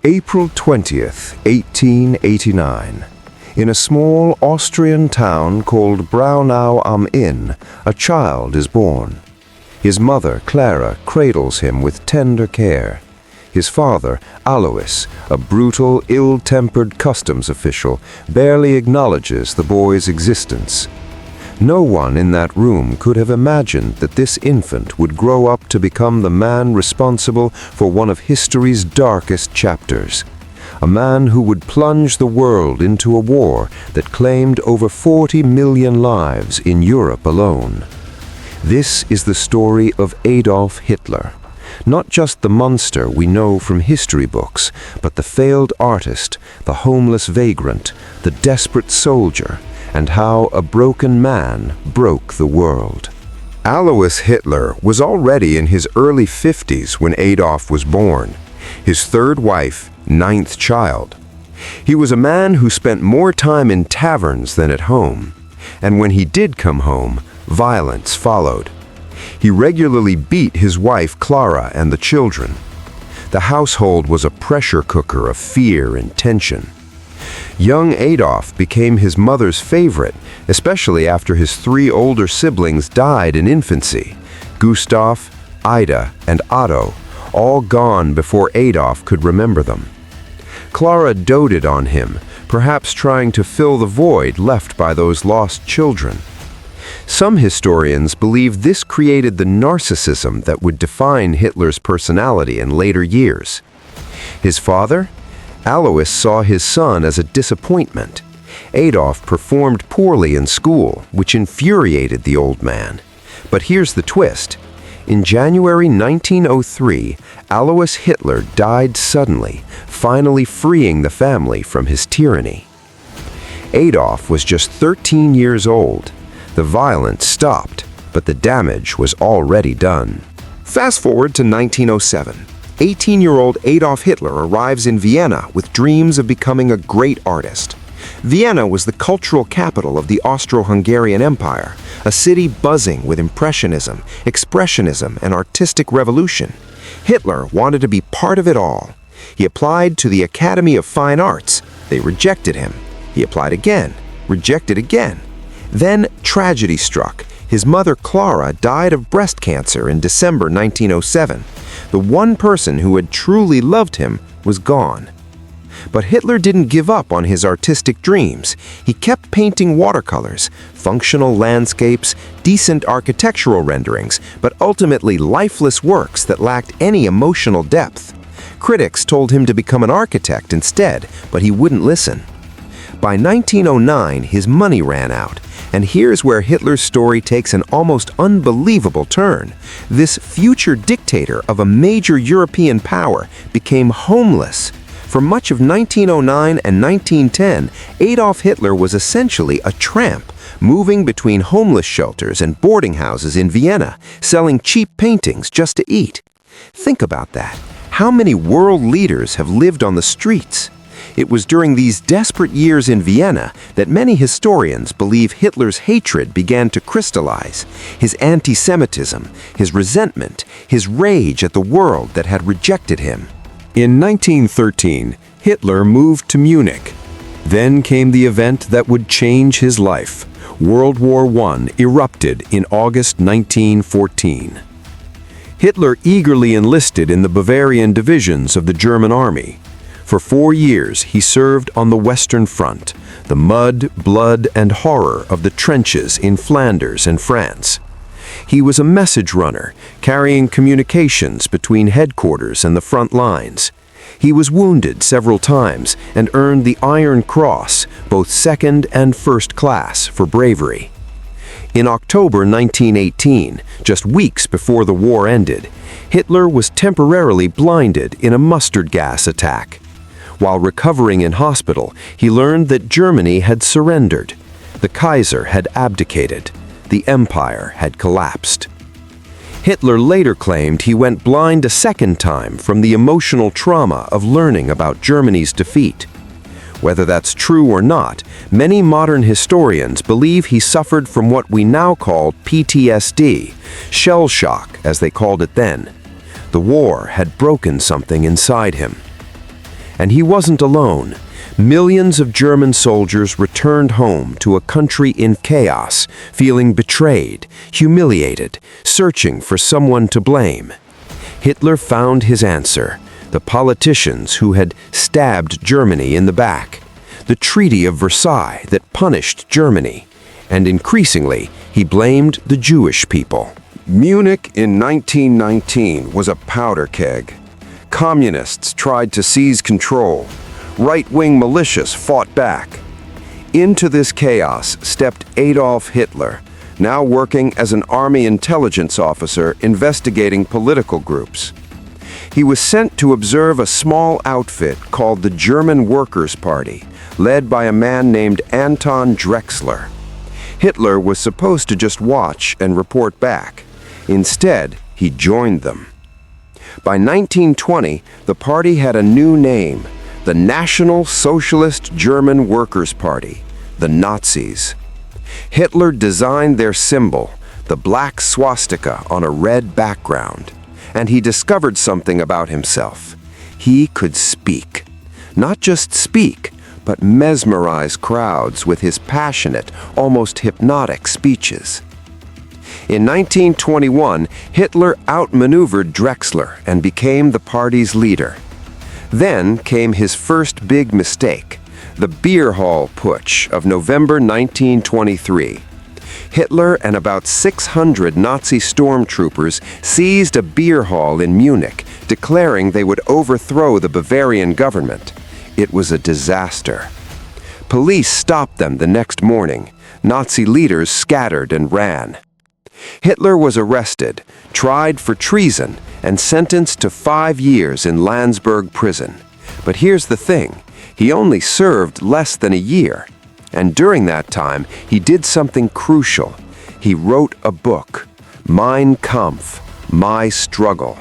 April 20th, 1889. In a small Austrian town called Braunau am Inn, a child is born. His mother, Clara, cradles him with tender care. His father, Alois, a brutal, ill-tempered customs official, barely acknowledges the boy's existence. No one in that room could have imagined that this infant would grow up to become the man responsible for one of history's darkest chapters. A man who would plunge the world into a war that claimed over 40 million lives in Europe alone. This is the story of Adolf Hitler. Not just the monster we know from history books, but the failed artist, the homeless vagrant, the desperate soldier, and how a broken man broke the world. Alois Hitler was already in his early 50s when Adolf was born, his third wife, ninth child. He was a man who spent more time in taverns than at home, and when he did come home, violence followed. He regularly beat his wife Clara and the children. The household was a pressure cooker of fear and tension. Young Adolf became his mother's favorite, especially after his three older siblings died in infancy: Gustav, Ida, and Otto, all gone before Adolf could remember them. Clara doted on him, perhaps trying to fill the void left by those lost children. Some historians believe this created the narcissism that would define Hitler's personality in later years. His father? Alois saw his son as a disappointment. Adolf performed poorly in school, which infuriated the old man. But here's the twist. In January 1903, Alois Hitler died suddenly, finally freeing the family from his tyranny. Adolf was just 13 years old. The violence stopped, but the damage was already done. Fast forward to 1907. 18-year-old Adolf Hitler arrives in Vienna with dreams of becoming a great artist. Vienna was the cultural capital of the Austro-Hungarian Empire, a city buzzing with Impressionism, Expressionism, and artistic revolution. Hitler wanted to be part of it all. He applied to the Academy of Fine Arts. They rejected him. He applied again, rejected again. Then tragedy struck. His mother Clara died of breast cancer in December 1907. The one person who had truly loved him was gone. But Hitler didn't give up on his artistic dreams. He kept painting watercolors, functional landscapes, decent architectural renderings, but ultimately lifeless works that lacked any emotional depth. Critics told him to become an architect instead, but he wouldn't listen. By 1909, his money ran out. And here's where Hitler's story takes an almost unbelievable turn. This future dictator of a major European power became homeless. For much of 1909 and 1910, Adolf Hitler was essentially a tramp, moving between homeless shelters and boarding houses in Vienna, selling cheap paintings just to eat. Think about that. How many world leaders have lived on the streets? It was during these desperate years in Vienna that many historians believe Hitler's hatred began to crystallize, his anti-Semitism, his resentment, his rage at the world that had rejected him. In 1913, Hitler moved to Munich. Then came the event that would change his life. World War I erupted in August 1914. Hitler eagerly enlisted in the Bavarian divisions of the German army. For 4 years, he served on the Western Front, the mud, blood, and horror of the trenches in Flanders and France. He was a message runner, carrying communications between headquarters and the front lines. He was wounded several times and earned the Iron Cross, both second and first class, for bravery. In October 1918, just weeks before the war ended, Hitler was temporarily blinded in a mustard gas attack. While recovering in hospital, he learned that Germany had surrendered. The Kaiser had abdicated. The empire had collapsed. Hitler later claimed he went blind a second time from the emotional trauma of learning about Germany's defeat. Whether that's true or not, many modern historians believe he suffered from what we now call PTSD, shell shock as they called it then. The war had broken something inside him. And he wasn't alone. Millions of German soldiers returned home to a country in chaos, feeling betrayed, humiliated, searching for someone to blame. Hitler found his answer: the politicians who had stabbed Germany in the back, the Treaty of Versailles that punished Germany, and increasingly, he blamed the Jewish people. Munich in 1919 was a powder keg. Communists tried to seize control. Right-wing militias fought back. Into this chaos stepped Adolf Hitler, now working as an army intelligence officer investigating political groups. He was sent to observe a small outfit called the German Workers' Party, led by a man named Anton Drexler. Hitler was supposed to just watch and report back. Instead, he joined them. By 1920, the party had a new name: the National Socialist German Workers' Party, the Nazis. Hitler designed their symbol, the black swastika on a red background, and he discovered something about himself. He could speak. Not just speak, but mesmerize crowds with his passionate, almost hypnotic speeches. In 1921, Hitler outmaneuvered Drexler and became the party's leader. Then came his first big mistake, the beer hall putsch of November 1923. Hitler and about 600 Nazi stormtroopers seized a beer hall in Munich, declaring they would overthrow the Bavarian government. It was a disaster. Police stopped them the next morning. Nazi leaders scattered and ran. Hitler was arrested, tried for treason, and sentenced to 5 years in Landsberg prison. But here's the thing, he only served less than a year. And during that time, he did something crucial. He wrote a book, Mein Kampf, My Struggle.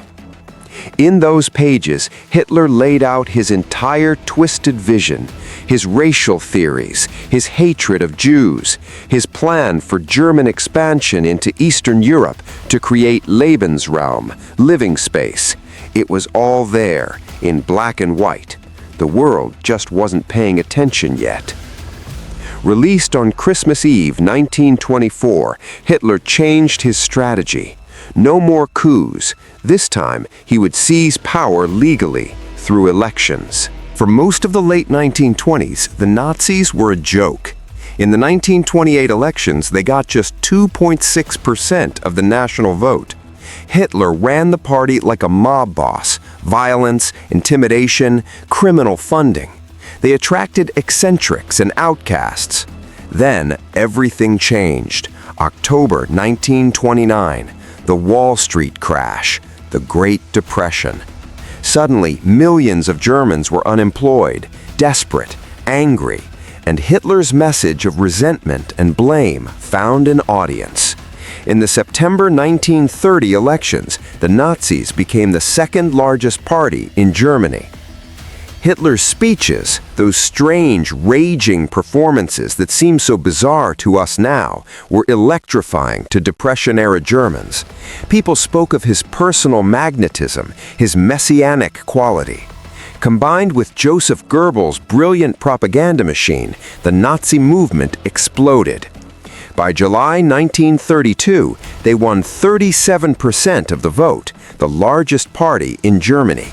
In those pages, Hitler laid out his entire twisted vision, his racial theories, his hatred of Jews, his plan for German expansion into Eastern Europe to create Lebensraum, living space. It was all there, in black and white. The world just wasn't paying attention yet. Released on Christmas Eve 1924, Hitler changed his strategy. No more coups. This time, he would seize power legally through elections. For most of the late 1920s, the Nazis were a joke. In the 1928 elections, they got just 2.6% of the national vote. Hitler ran the party like a mob boss: violence, intimidation, criminal funding. They attracted eccentrics and outcasts. Then, everything changed. October 1929. The Wall Street crash, the Great Depression. Suddenly, millions of Germans were unemployed, desperate, angry, and Hitler's message of resentment and blame found an audience. In the September 1930 elections, the Nazis became the second largest party in Germany. Hitler's speeches, those strange, raging performances that seem so bizarre to us now, were electrifying to Depression-era Germans. People spoke of his personal magnetism, his messianic quality. Combined with Joseph Goebbels' brilliant propaganda machine, the Nazi movement exploded. By July 1932, they won 37% of the vote, the largest party in Germany.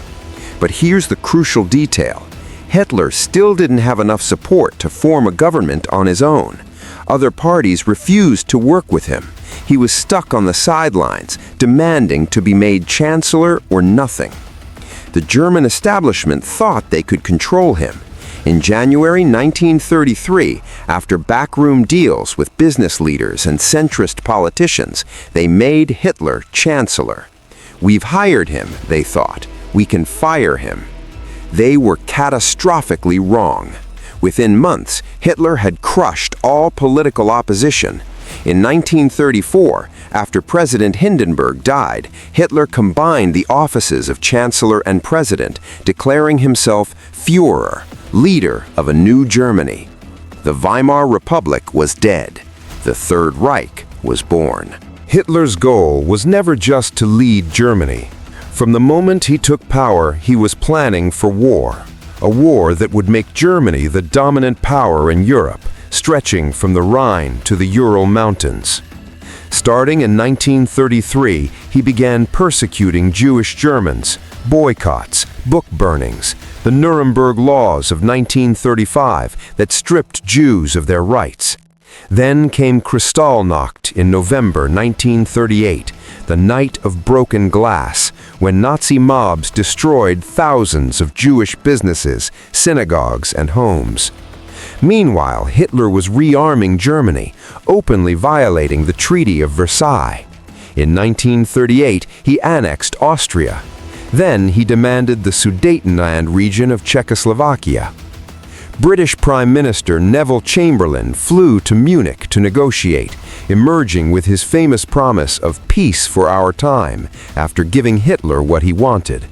But here's the crucial detail. Hitler still didn't have enough support to form a government on his own. Other parties refused to work with him. He was stuck on the sidelines, demanding to be made Chancellor or nothing. The German establishment thought they could control him. In January 1933, after backroom deals with business leaders and centrist politicians, they made Hitler Chancellor. We've hired him, they thought. We can fire him. They were catastrophically wrong. Within months, Hitler had crushed all political opposition. In 1934, after President Hindenburg died, Hitler combined the offices of Chancellor and President, declaring himself Führer, leader of a new Germany. The Weimar Republic was dead. The Third Reich was born. Hitler's goal was never just to lead Germany. From the moment he took power, he was planning for war. a war that would make Germany the dominant power in Europe, stretching from the Rhine to the Ural Mountains. Starting in 1933, he began persecuting Jewish Germans, boycotts, book burnings, the Nuremberg Laws of 1935 that stripped Jews of their rights. Then came Kristallnacht in November 1938, the night of broken glass, when Nazi mobs destroyed thousands of Jewish businesses, synagogues, and homes. Meanwhile, Hitler was rearming Germany, openly violating the Treaty of Versailles. In 1938, he annexed Austria. Then he demanded the Sudetenland region of Czechoslovakia. British Prime Minister Neville Chamberlain flew to Munich to negotiate, emerging with his famous promise of peace for our time after giving Hitler what he wanted.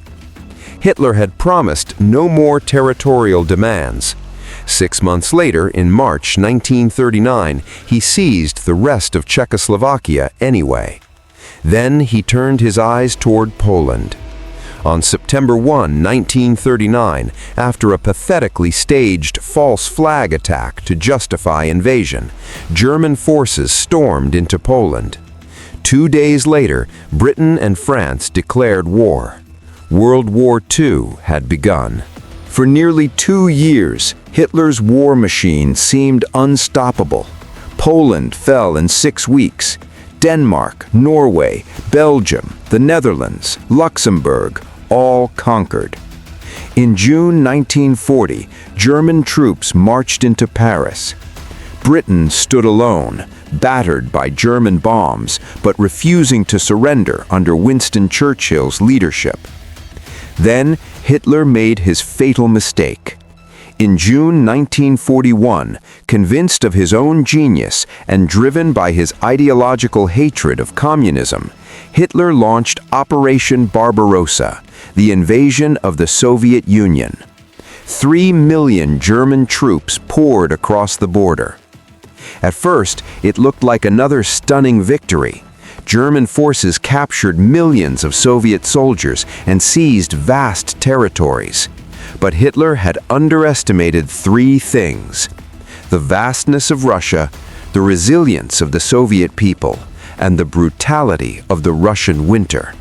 Hitler had promised no more territorial demands. 6 months later, in March 1939, he seized the rest of Czechoslovakia anyway. Then he turned his eyes toward Poland. On September 1, 1939, after a pathetically staged false flag attack to justify invasion, German forces stormed into Poland. 2 days later, Britain and France declared war. World War II had begun. For nearly 2 years, Hitler's war machine seemed unstoppable. Poland fell in 6 weeks. Denmark, Norway, Belgium, the Netherlands, Luxembourg, all conquered. In June 1940, German troops marched into Paris. Britain stood alone, battered by German bombs, but refusing to surrender under Winston Churchill's leadership. Then Hitler made his fatal mistake. In June 1941, convinced of his own genius and driven by his ideological hatred of communism, Hitler launched Operation Barbarossa, the invasion of the Soviet Union. 3 million German troops poured across the border. At first, it looked like another stunning victory. German forces captured millions of Soviet soldiers and seized vast territories. But Hitler had underestimated 3 things: the vastness of Russia, the resilience of the Soviet people, and the brutality of the Russian winter.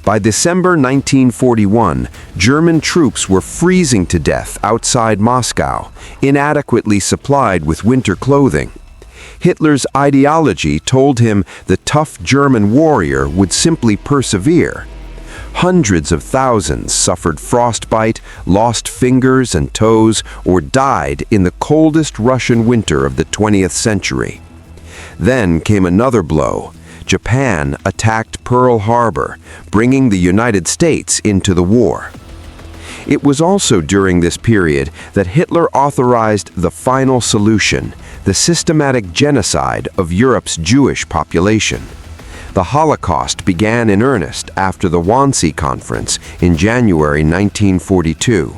By December 1941, German troops were freezing to death outside Moscow, inadequately supplied with winter clothing. Hitler's ideology told him the tough German warrior would simply persevere. Hundreds of thousands suffered frostbite, lost fingers and toes, or died in the coldest Russian winter of the 20th century. Then came another blow. Japan attacked Pearl Harbor, bringing the United States into the war. It was also during this period that Hitler authorized the final solution, the systematic genocide of Europe's Jewish population. The Holocaust began in earnest after the Wannsee Conference in January 1942.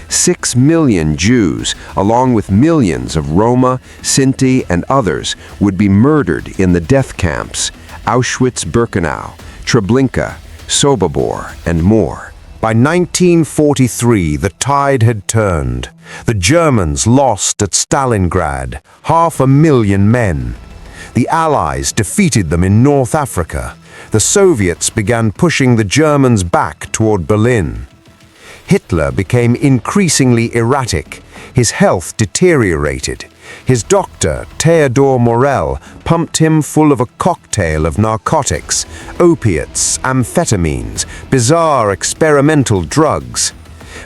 6 million Jews, along with millions of Roma, Sinti, and others, would be murdered in the death camps, Auschwitz-Birkenau, Treblinka, Sobibor, and more. By 1943, the tide had turned. The Germans lost at Stalingrad, 500,000 men. The Allies defeated them in North Africa. The Soviets began pushing the Germans back toward Berlin. Hitler became increasingly erratic. His health deteriorated. His doctor, Theodor Morell, pumped him full of a cocktail of narcotics, opiates, amphetamines, bizarre experimental drugs.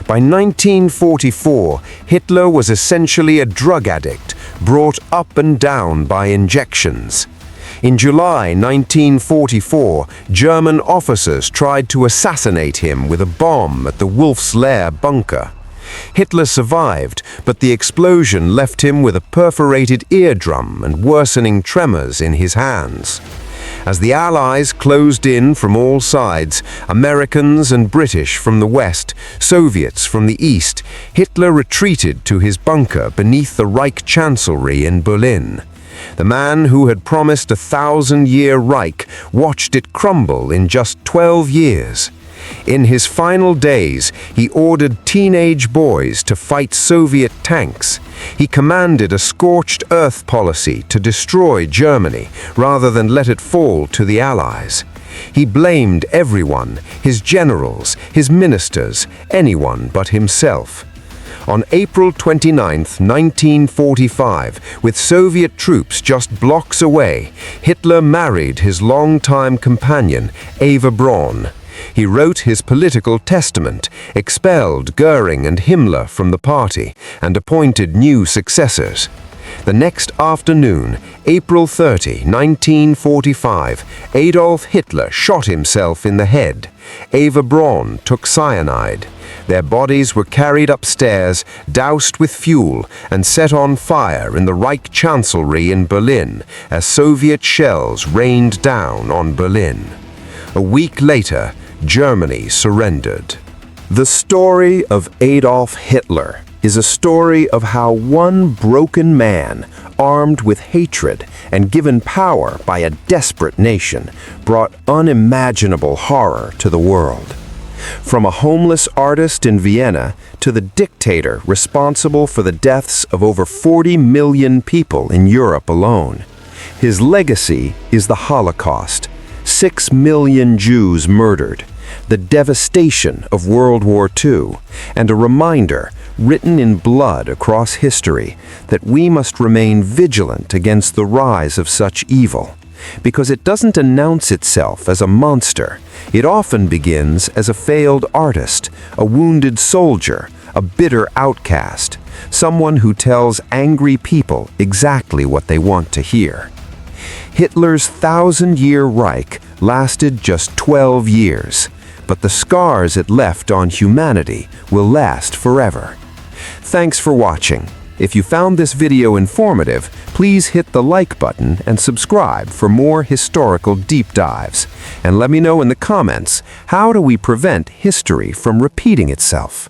By 1944, Hitler was essentially a drug addict, brought up and down by injections. In July 1944, German officers tried to assassinate him with a bomb at the Wolf's Lair bunker. Hitler survived, but the explosion left him with a perforated eardrum and worsening tremors in his hands. As the Allies closed in from all sides, Americans and British from the west, Soviets from the east, Hitler retreated to his bunker beneath the Reich Chancellery in Berlin. The man who had promised a 1,000-year Reich watched it crumble in just 12 years. In his final days, he ordered teenage boys to fight Soviet tanks. He commanded a scorched earth policy to destroy Germany rather than let it fall to the Allies. He blamed everyone, his generals, his ministers, anyone but himself. On April 29, 1945, with Soviet troops just blocks away, Hitler married his longtime companion, Eva Braun. He wrote his political testament, expelled Goering and Himmler from the party, and appointed new successors. The next afternoon, April 30, 1945, Adolf Hitler shot himself in the head. Eva Braun took cyanide. Their bodies were carried upstairs, doused with fuel, and set on fire in the Reich Chancellery in Berlin as Soviet shells rained down on Berlin. A week later, Germany surrendered. The story of Adolf Hitler is a story of how one broken man, armed with hatred and given power by a desperate nation, brought unimaginable horror to the world. From a homeless artist in Vienna to the dictator responsible for the deaths of over 40 million people in Europe alone. His legacy is the Holocaust, 6 million Jews murdered, the devastation of World War II, and a reminder, written in blood across history, that we must remain vigilant against the rise of such evil. Because it doesn't announce itself as a monster. It often begins as a failed artist, a wounded soldier, a bitter outcast, someone who tells angry people exactly what they want to hear. Hitler's 1,000-year Reich lasted just 12 years, but the scars it left on humanity will last forever. Thanks for watching. If you found this video informative, please hit the like button and subscribe for more historical deep dives. And let me know in the comments, how do we prevent history from repeating itself?